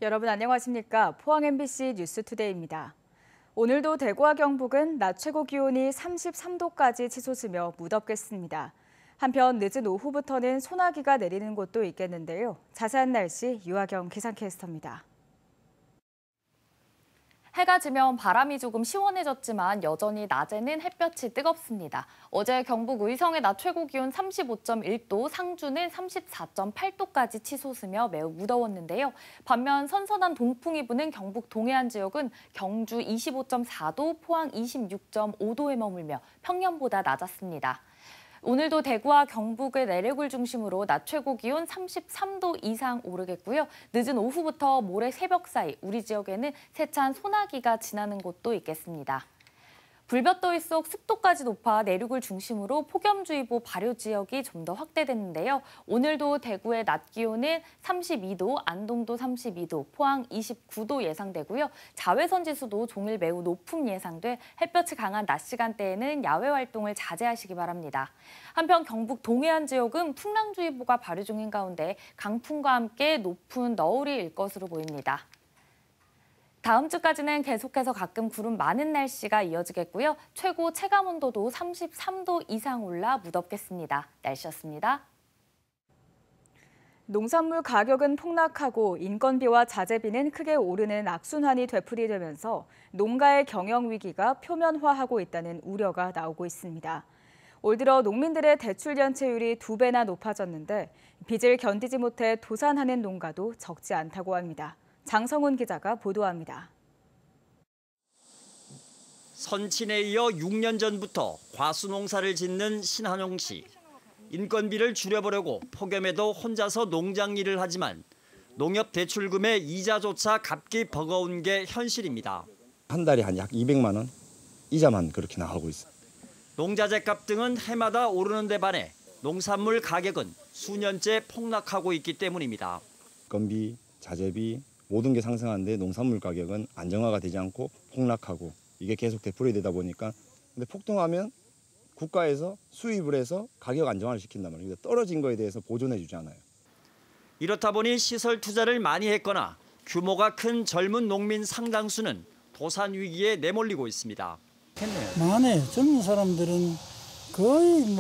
여러분 안녕하십니까? 포항 MBC 뉴스투데이입니다. 오늘도 대구와 경북은 낮 최고 기온이 33도까지 치솟으며 무덥겠습니다. 한편 늦은 오후부터는 소나기가 내리는 곳도 있겠는데요. 자세한 날씨 유하경 기상캐스터입니다. 해가 지면 바람이 조금 시원해졌지만 여전히 낮에는 햇볕이 뜨겁습니다. 어제 경북 의성의 낮 최고 기온 35.1도, 상주는 34.8도까지 치솟으며 매우 무더웠는데요. 반면 선선한 동풍이 부는 경북 동해안 지역은 경주 25.4도, 포항 26.5도에 머물며 평년보다 낮았습니다. 오늘도 대구와 경북의 내륙을 중심으로 낮 최고 기온 33도 이상 오르겠고요. 늦은 오후부터 모레 새벽 사이 우리 지역에는 세찬 소나기가 지나는 곳도 있겠습니다. 불볕더위 속 습도까지 높아 내륙을 중심으로 폭염주의보 발효 지역이 좀 더 확대됐는데요. 오늘도 대구의 낮 기온은 32도, 안동도 32도, 포항 29도 예상되고요. 자외선 지수도 종일 매우 높음 예상돼 햇볕이 강한 낮 시간대에는 야외 활동을 자제하시기 바랍니다. 한편 경북 동해안 지역은 풍랑주의보가 발효 중인 가운데 강풍과 함께 높은 너울이 일 것으로 보입니다. 다음 주까지는 계속해서 가끔 구름 많은 날씨가 이어지겠고요. 최고 체감 온도도 33도 이상 올라 무덥겠습니다. 날씨였습니다. 농산물 가격은 폭락하고 인건비와 자재비는 크게 오르는 악순환이 되풀이되면서 농가의 경영 위기가 표면화하고 있다는 우려가 나오고 있습니다. 올 들어 농민들의 대출 연체율이 2배나 높아졌는데 빚을 견디지 못해 도산하는 농가도 적지 않다고 합니다. 장성훈 기자가 보도합니다. 선친에 이어 6년 전부터 과수농사를 짓는 신한용 씨. 인건비를 줄여보려고 폭염에도 혼자서 농장 일을 하지만 농협 대출금의 이자조차 갚기 버거운 게 현실입니다. 한 달에 한 약 200만 원 이자만 그렇게 나가고 있어요. 농자재값 등은 해마다 오르는 데 반해 농산물 가격은 수년째 폭락하고 있기 때문입니다. 건비, 자재비 모든 게 상승하는데 농산물 가격은 안정화가 되지 않고 폭락하고 이게 계속 되풀이되다 보니까 근데 폭등하면 국가에서 수입을 해서 가격 안정화를 시킨단 말이에요. 떨어진 거에 대해서 보존해 주지 않아요. 이렇다 보니 시설 투자를 많이 했거나 규모가 큰 젊은 농민 상당수는 도산 위기에 내몰리고 있습니다. 많아요. 젊은 사람들은 거의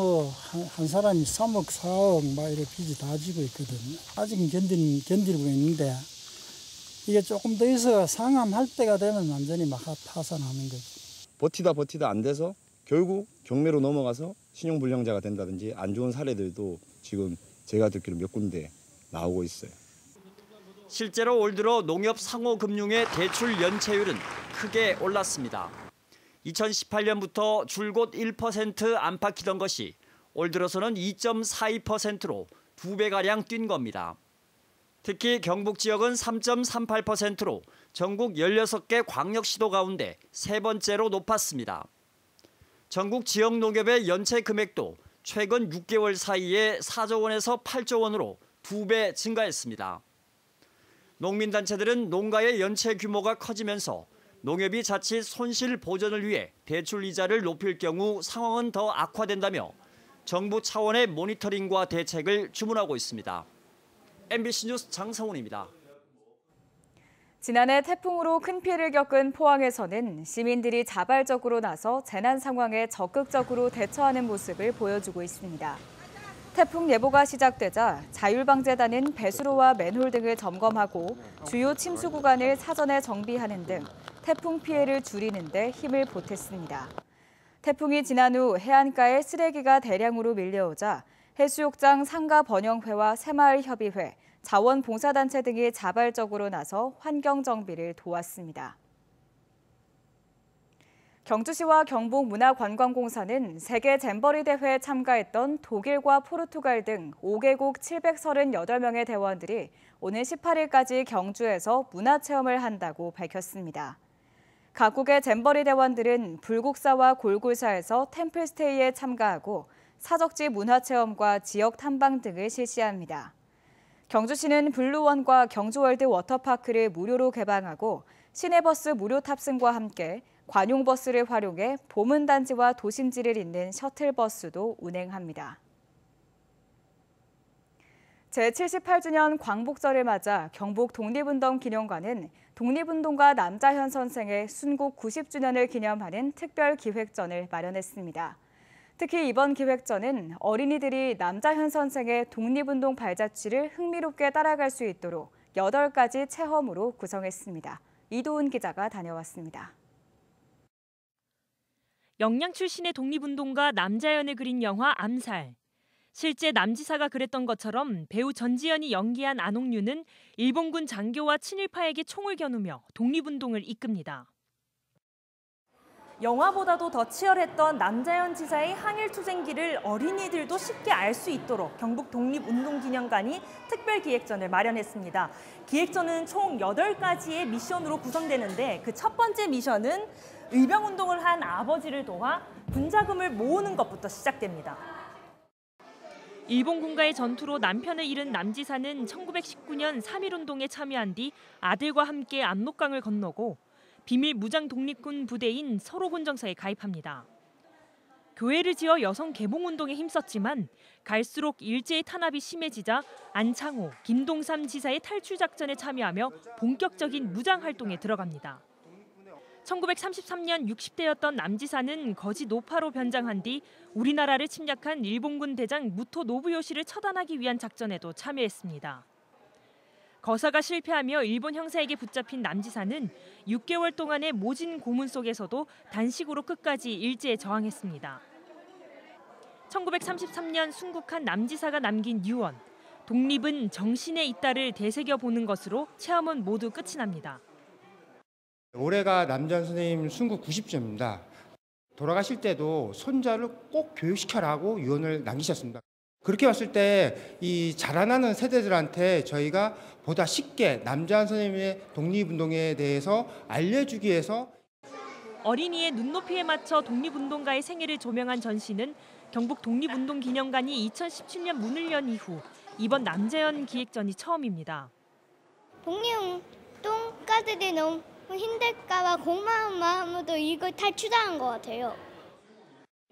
한 사람이 3억, 4억 막 이렇게 빚이 다 지고 있거든요. 아직은 견디고 있는데 이게 조금 더 있어 상함할 때가 되면 완전히 막 파산하는 거지. 버티다 안 돼서 결국 경매로 넘어가서 신용불량자가 된다든지 안 좋은 사례들도 지금 제가 듣기로 몇 군데 나오고 있어요. 실제로 올 들어 농협 상호금융의 대출 연체율은 크게 올랐습니다. 2018년부터 줄곧 1% 안팎이던 것이 올 들어서는 2.42%로 2배가량 뛴 겁니다. 특히 경북 지역은 3.38%로 전국 16개 광역시도 가운데 세 번째로 높았습니다. 전국 지역 농협의 연체 금액도 최근 6개월 사이에 4조 원에서 8조 원으로 2배 증가했습니다. 농민단체들은 농가의 연체 규모가 커지면서 농협이 자칫 손실 보전을 위해 대출 이자를 높일 경우 상황은 더 악화된다며 정부 차원의 모니터링과 대책을 주문하고 있습니다. MBC 뉴스 장성훈입니다. 지난해 태풍으로 큰 피해를 겪은 포항에서는 시민들이 자발적으로 나서 재난 상황에 적극적으로 대처하는 모습을 보여주고 있습니다. 태풍 예보가 시작되자 자율방재단은 배수로와 맨홀 등을 점검하고 주요 침수 구간을 사전에 정비하는 등 태풍 피해를 줄이는 데 힘을 보탰습니다. 태풍이 지난 후 해안가에 쓰레기가 대량으로 밀려오자 해수욕장 상가번영회와 새마을협의회, 자원봉사단체 등이 자발적으로 나서 환경정비를 도왔습니다. 경주시와 경북문화관광공사는 세계 잼버리 대회에 참가했던 독일과 포르투갈 등 5개국 738명의 대원들이 오는 18일까지 경주에서 문화체험을 한다고 밝혔습니다. 각국의 잼버리 대원들은 불국사와 골골사에서 템플스테이에 참가하고 사적지 문화체험과 지역 탐방 등을 실시합니다. 경주시는 블루원과 경주월드 워터파크를 무료로 개방하고 시내버스 무료 탑승과 함께 관용버스를 활용해 보문단지와 도심지를 잇는 셔틀버스도 운행합니다. 제78주년 광복절을 맞아 경북 독립운동기념관은 독립운동가 남자현 선생의 순국 90주년을 기념하는 특별 기획전을 마련했습니다. 특히 이번 기획전은 어린이들이 남자현 선생의 독립운동 발자취를 흥미롭게 따라갈 수 있도록 8가지 체험으로 구성했습니다. 이도훈 기자가 다녀왔습니다. 영양 출신의 독립운동가 남자현을 그린 영화 암살. 실제 남지사가 그랬던 것처럼 배우 전지현이 연기한 안옥류는 일본군 장교와 친일파에게 총을 겨누며 독립운동을 이끕니다. 영화보다도 더 치열했던 남자현 지사의 항일 투쟁기를 어린이들도 쉽게 알 수 있도록 경북 독립운동기념관이 특별기획전을 마련했습니다. 기획전은 총 8가지의 미션으로 구성되는데 그 첫 번째 미션은 의병운동을 한 아버지를 도와 군자금을 모으는 것부터 시작됩니다. 일본 군과의 전투로 남편을 잃은 남지사는 1919년 3.1운동에 참여한 뒤 아들과 함께 압록강을 건너고 비밀 무장 독립군 부대인 서로군정서에 가입합니다. 교회를 지어 여성 개봉운동에 힘썼지만 갈수록 일제의 탄압이 심해지자 안창호, 김동삼 지사의 탈출 작전에 참여하며 본격적인 무장 활동에 들어갑니다. 1933년 60대였던 남지사는 거지 노파로 변장한 뒤 우리나라를 침략한 일본군 대장 무토 노부요시를 처단하기 위한 작전에도 참여했습니다. 거사가 실패하며 일본 형사에게 붙잡힌 남지사는 6개월 동안의 모진 고문 속에서도 단식으로 끝까지 일제에 저항했습니다. 1933년 순국한 남지사가 남긴 유언, 독립은 정신에 있다를 되새겨보는 것으로 체험은 모두 끝이 납니다. 올해가 남자현 선생님 순국 90주년입니다. 돌아가실 때도 손자를 꼭 교육시켜라고 유언을 남기셨습니다. 그렇게 봤을 때 이 자라나는 세대들한테 저희가 보다 쉽게 남자현 선생님의 독립운동에 대해서 알려주기 위해서 어린이의 눈높이에 맞춰 독립운동가의 생애를 조명한 전시는 경북 독립운동기념관이 2017년 문을 연 이후 이번 남자현 기획전이 처음입니다. 독립운동가들이 너무 힘들까 봐 고마운 마음으로 이걸 탈출한 것 같아요.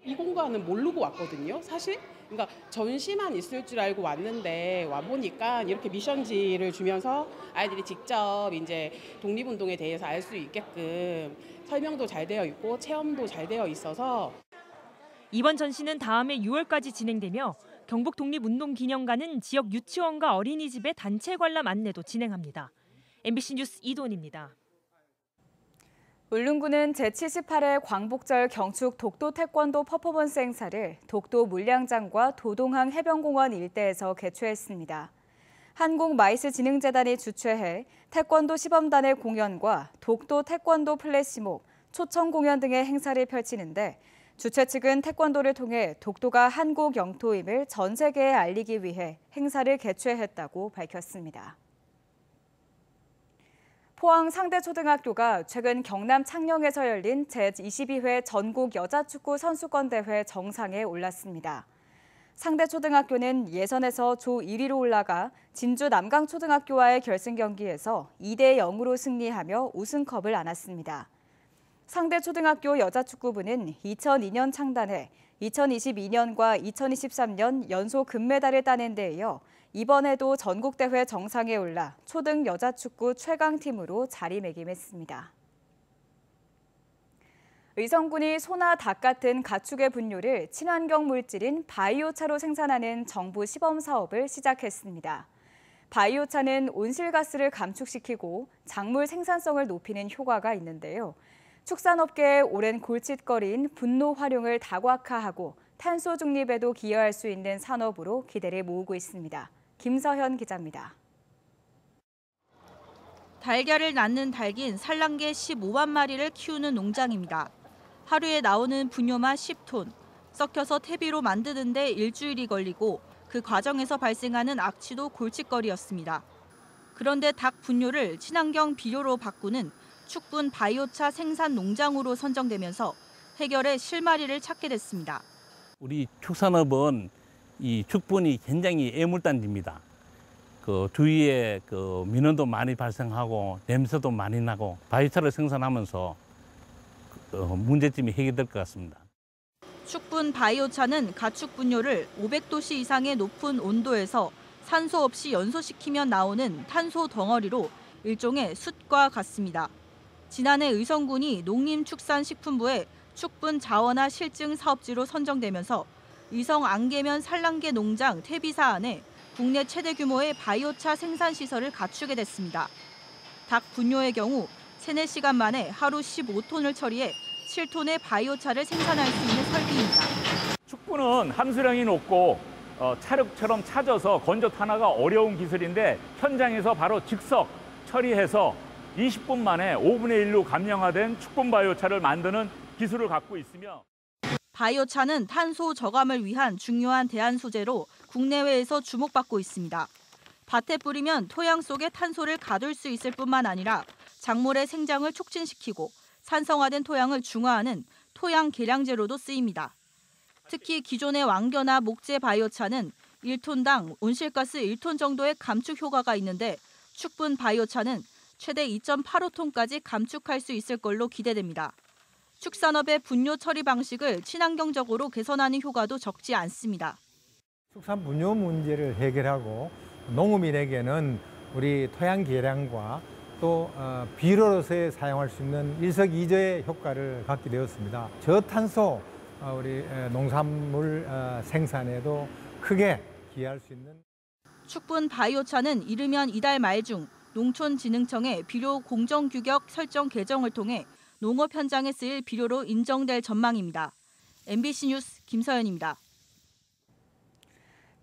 이 공간은 모르고 왔거든요, 사실. 그러니까 전시만 있을 줄 알고 왔는데 와보니까 이렇게 미션지를 주면서 아이들이 직접 이제 독립운동에 대해서 알 수 있게끔 설명도 잘 되어 있고 체험도 잘 되어 있어서 이번 전시는 다음해 6월까지 진행되며 경북 독립운동기념관은 지역 유치원과 어린이집의 단체 관람 안내도 진행합니다. MBC 뉴스 이도훈입니다. 울릉군은 제78회 광복절 경축 독도 태권도 퍼포먼스 행사를 독도 물량장과 도동항 해변공원 일대에서 개최했습니다. 한국마이스진흥재단이 주최해 태권도 시범단의 공연과 독도 태권도 플래시몹, 초청 공연 등의 행사를 펼치는데 주최 측은 태권도를 통해 독도가 한국 영토임을 전 세계에 알리기 위해 행사를 개최했다고 밝혔습니다. 포항 상대초등학교가 최근 경남 창녕에서 열린 제22회 전국 여자축구 선수권대회 정상에 올랐습니다. 상대초등학교는 예선에서 조 1위로 올라가 진주 남강초등학교와의 결승 경기에서 2대 0으로 승리하며 우승컵을 안았습니다. 상대초등학교 여자축구부는 2002년 창단해 2022년과 2023년 연속 금메달을 따낸 데 이어 이번에도 전국대회 정상에 올라 초등 여자축구 최강팀으로 자리매김했습니다. 의성군이 소나 닭 같은 가축의 분뇨를 친환경 물질인 바이오차로 생산하는 정부 시범 사업을 시작했습니다. 바이오차는 온실가스를 감축시키고 작물 생산성을 높이는 효과가 있는데요. 축산업계의 오랜 골칫거리인 분노 활용을 다각화하고 탄소 중립에도 기여할 수 있는 산업으로 기대를 모으고 있습니다. 김서현 기자입니다. 달걀을 낳는 닭인 산란개 15만 마리를 키우는 농장입니다. 하루에 나오는 분뇨만 10톤, 섞여서 퇴비로 만드는 데 일주일이 걸리고 그 과정에서 발생하는 악취도 골칫거리였습니다. 그런데 닭 분뇨를 친환경 비료로 바꾸는 축분 바이오차 생산 농장으로 선정되면서 해결의 실마리를 찾게 됐습니다. 우리 축산업은 이 축분이 굉장히 애물단지입니다. 그 주위에 그 민원도 많이 발생하고 냄새도 많이 나고 바이오차를 생산하면서 문제점이 해결될 것 같습니다. 축분 바이오차는 가축 분뇨를 500도씨 이상의 높은 온도에서 산소 없이 연소시키면 나오는 탄소 덩어리로 일종의 숯과 같습니다. 지난해 의성군이 농림축산식품부에 축분 자원화 실증 사업지로 선정되면서 의성 안개면 산란계 농장 퇴비사 안에 국내 최대 규모의 바이오차 생산 시설을 갖추게 됐습니다. 닭 분뇨의 경우 3-4시간 만에 하루 15톤을 처리해 7톤의 바이오차를 생산할 수 있는 설비입니다. 축분은 함수량이 높고 찰흙처럼 차져서 건조 탄화가 어려운 기술인데 현장에서 바로 즉석 처리해서 20분 만에 5분의 1로 감량화된 축분 바이오차를 만드는 기술을 갖고 있으며 바이오차는 탄소 저감을 위한 중요한 대안 소재로 국내외에서 주목받고 있습니다. 밭에 뿌리면 토양 속에 탄소를 가둘 수 있을 뿐만 아니라 작물의 생장을 촉진시키고 산성화된 토양을 중화하는 토양 계량제로도 쓰입니다. 특히 기존의 왕겨나 목재 바이오차는 1톤당 온실가스 1톤 정도의 감축 효과가 있는데 축분 바이오차는 최대 2.85톤까지 감축할 수 있을 걸로 기대됩니다. 축산업의 분뇨 처리 방식을 친환경적으로 개선하는 효과도 적지 않습니다. 축산 분뇨 문제를 해결하고 농업인에게는 우리 토양 계량과 또 비료로서 사용할 수 있는 일석이조의 효과를 갖게 되었습니다. 저탄소 우리 농산물 생산에도 크게 기여할 수 있는 축분 바이오차는 이르면 이달 말 중 농촌진흥청의 비료 공정규격 설정 개정을 통해 농업 현장에 쓰일 비료로 인정될 전망입니다. MBC 뉴스 김서연입니다.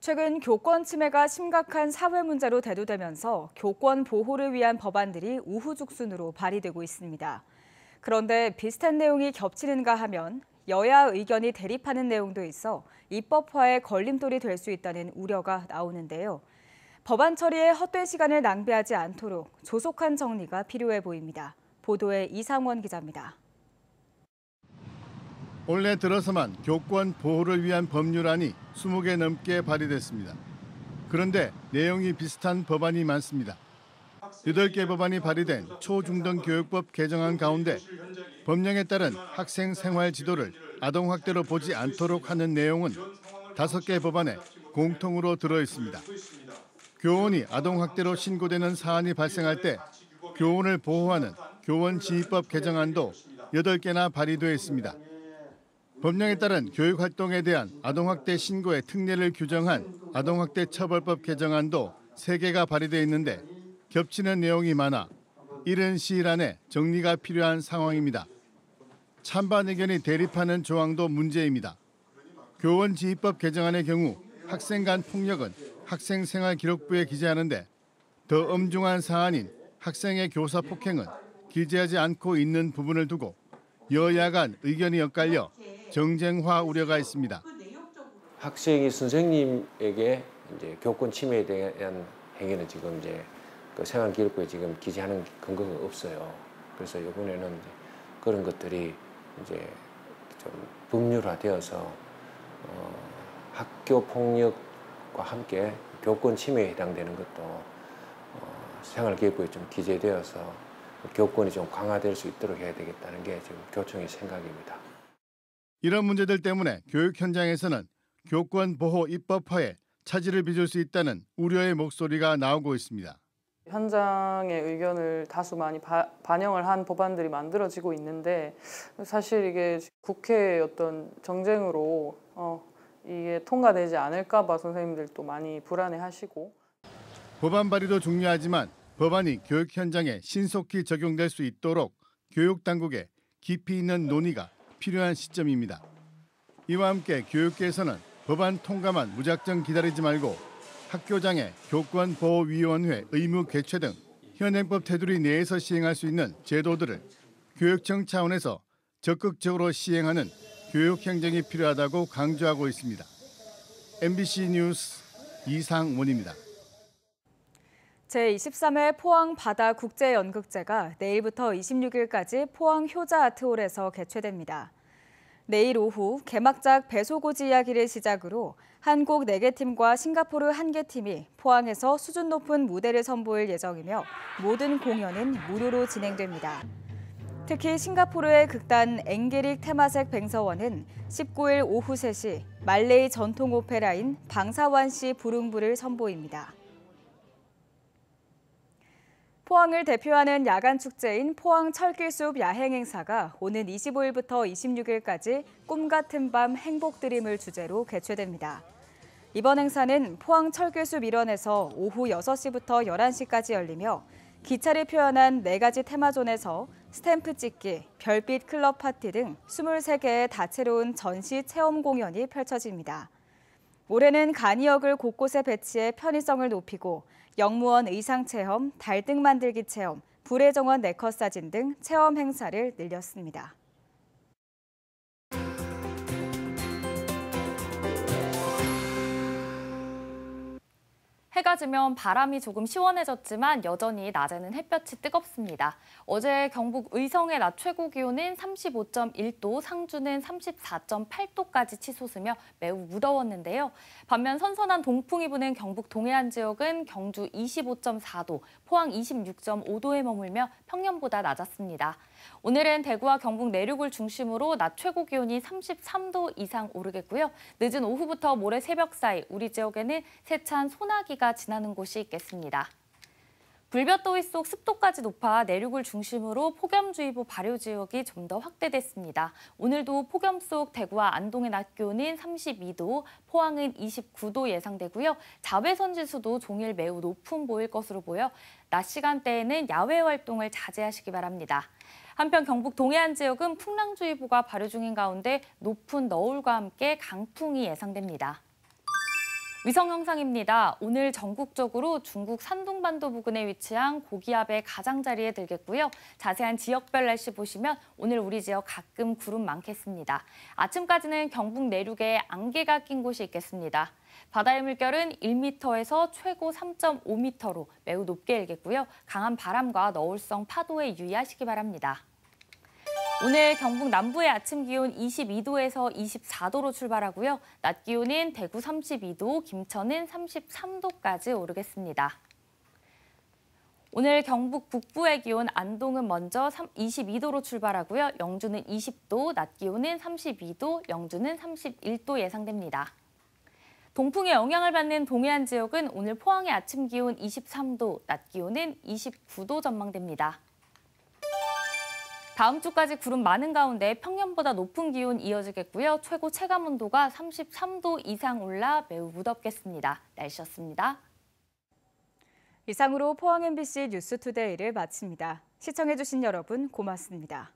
최근 교권 침해가 심각한 사회 문제로 대두되면서 교권 보호를 위한 법안들이 우후죽순으로 발의되고 있습니다. 그런데 비슷한 내용이 겹치는가 하면 여야 의견이 대립하는 내용도 있어 입법화에 걸림돌이 될 수 있다는 우려가 나오는데요. 법안 처리에 헛된 시간을 낭비하지 않도록 조속한 정리가 필요해 보입니다. 보도에 이상원 기자입니다. 올해 들어서만 교권 보호를 위한 법률안이 20개 넘게 발의됐습니다. 그런데 내용이 비슷한 법안이 많습니다. 8개 법안이 발의된 초중등 교육법 개정안 가운데 법령에 따른 학생 생활 지도를 아동 학대로 보지 않도록 하는 내용은 5개 법안에 공통으로 들어 있습니다. 교원이 아동 학대로 신고되는 사안이 발생할 때 교원을 보호하는 교원지휘법 개정안도 8개나 발의돼 있습니다. 법령에 따른 교육활동에 대한 아동학대 신고의 특례를 규정한 아동학대 처벌법 개정안도 3개가 발의돼 있는데 겹치는 내용이 많아 이른 시일 안에 정리가 필요한 상황입니다. 찬반 의견이 대립하는 조항도 문제입니다. 교원지휘법 개정안의 경우 학생 간 폭력은 학생생활기록부에 기재하는데 더 엄중한 사안인 학생의 교사 폭행은 기재하지 않고 있는 부분을 두고 여야 간 의견이 엇갈려 정쟁화 우려가 있습니다. 학생이 선생님에게 이제 교권 침해에 대한 행위는 지금 이제 그 생활기록부에 지금 기재하는 근거가 없어요. 그래서 이번에는 이제 그런 것들이 이제 좀 법률화되어서 학교 폭력과 함께 교권 침해에 해당되는 것도 생활기록부에 좀 기재되어서 교권이 좀 강화될 수 있도록 해야 되겠다는 게 지금 교총의 생각입니다. 이런 문제들 때문에 교육 현장에서는 교권 보호 입법화에 차질을 빚을 수 있다는 우려의 목소리가 나오고 있습니다. 현장의 의견을 다수 많이 반영을 한 법안들이 만들어지고 있는데 사실 이게 국회의 어떤 정쟁으로 이게 통과되지 않을까 봐 선생님들도 많이 불안해하시고. 법안 발의도 중요하지만 법안이 교육 현장에 신속히 적용될 수 있도록 교육 당국의 깊이 있는 논의가 필요한 시점입니다. 이와 함께 교육계에서는 법안 통과만 무작정 기다리지 말고 학교장애 교권보호위원회 의무 개최 등 현행법 테두리 내에서 시행할 수 있는 제도들을 교육청 차원에서 적극적으로 시행하는 교육 행정이 필요하다고 강조하고 있습니다. MBC 뉴스 이상원입니다. 제23회 포항 바다 국제연극제가 내일부터 26일까지 포항 효자 아트홀에서 개최됩니다. 내일 오후 개막작 배소고지 이야기를 시작으로 한국 4개 팀과 싱가포르 1개 팀이 포항에서 수준 높은 무대를 선보일 예정이며 모든 공연은 무료로 진행됩니다. 특히 싱가포르의 극단 앵게릭 테마색 뱅서원은 19일 오후 3시 말레이 전통 오페라인 방사완시 부릉부를 선보입니다. 포항을 대표하는 야간 축제인 포항 철길숲 야행 행사가 오는 25일부터 26일까지 꿈 같은 밤 행복 드림을 주제로 개최됩니다. 이번 행사는 포항 철길숲 일원에서 오후 6시부터 11시까지 열리며 기차를 표현한 4가지 테마존에서 스탬프 찍기, 별빛 클럽 파티 등 23개의 다채로운 전시 체험 공연이 펼쳐집니다. 올해는 간이역을 곳곳에 배치해 편의성을 높이고 영무원 의상 체험, 달등 만들기 체험, 불의 정원 네컷 사진 등 체험 행사를 늘렸습니다. 해가 지면 바람이 조금 시원해졌지만 여전히 낮에는 햇볕이 뜨겁습니다. 어제 경북 의성의 낮 최고 기온은 35.1도, 상주는 34.8도까지 치솟으며 매우 무더웠는데요. 반면 선선한 동풍이 부는 경북 동해안 지역은 경주 25.4도, 포항 26.5도에 머물며 평년보다 낮았습니다. 오늘은 대구와 경북 내륙을 중심으로 낮 최고 기온이 33도 이상 오르겠고요. 늦은 오후부터 모레 새벽 사이 우리 지역에는 세찬 소나기가 지나는 곳이 있겠습니다. 불볕더위 속 습도까지 높아 내륙을 중심으로 폭염주의보 발효 지역이 좀 더 확대됐습니다. 오늘도 폭염 속 대구와 안동의 낮 기온은 32도, 포항은 29도 예상되고요. 자외선 지수도 종일 매우 높은 보일 것으로 보여 낮 시간대에는 야외 활동을 자제하시기 바랍니다. 한편 경북 동해안 지역은 풍랑주의보가 발효 중인 가운데 높은 너울과 함께 강풍이 예상됩니다. 위성 영상입니다. 오늘 전국적으로 중국 산둥반도 부근에 위치한 고기압의 가장자리에 들겠고요. 자세한 지역별 날씨 보시면 오늘 우리 지역 가끔 구름 많겠습니다. 아침까지는 경북 내륙에 안개가 낀 곳이 있겠습니다. 바다의 물결은 1m에서 최고 3.5m로 매우 높게 일겠고요. 강한 바람과 너울성 파도에 유의하시기 바랍니다. 오늘 경북 남부의 아침 기온 22도에서 24도로 출발하고요. 낮 기온은 대구 32도, 김천은 33도까지 오르겠습니다. 오늘 경북 북부의 기온 안동은 먼저 22도로 출발하고요. 영주는 20도, 낮 기온은 32도, 영주는 31도 예상됩니다. 동풍의 영향을 받는 동해안 지역은 오늘 포항의 아침 기온 23도, 낮 기온은 29도 전망됩니다. 다음 주까지 구름 많은 가운데 평년보다 높은 기온 이어지겠고요. 최고 체감 온도가 33도 이상 올라 매우 무덥겠습니다. 날씨였습니다. 이상으로 포항 MBC 뉴스투데이를 마칩니다. 시청해주신 여러분 고맙습니다.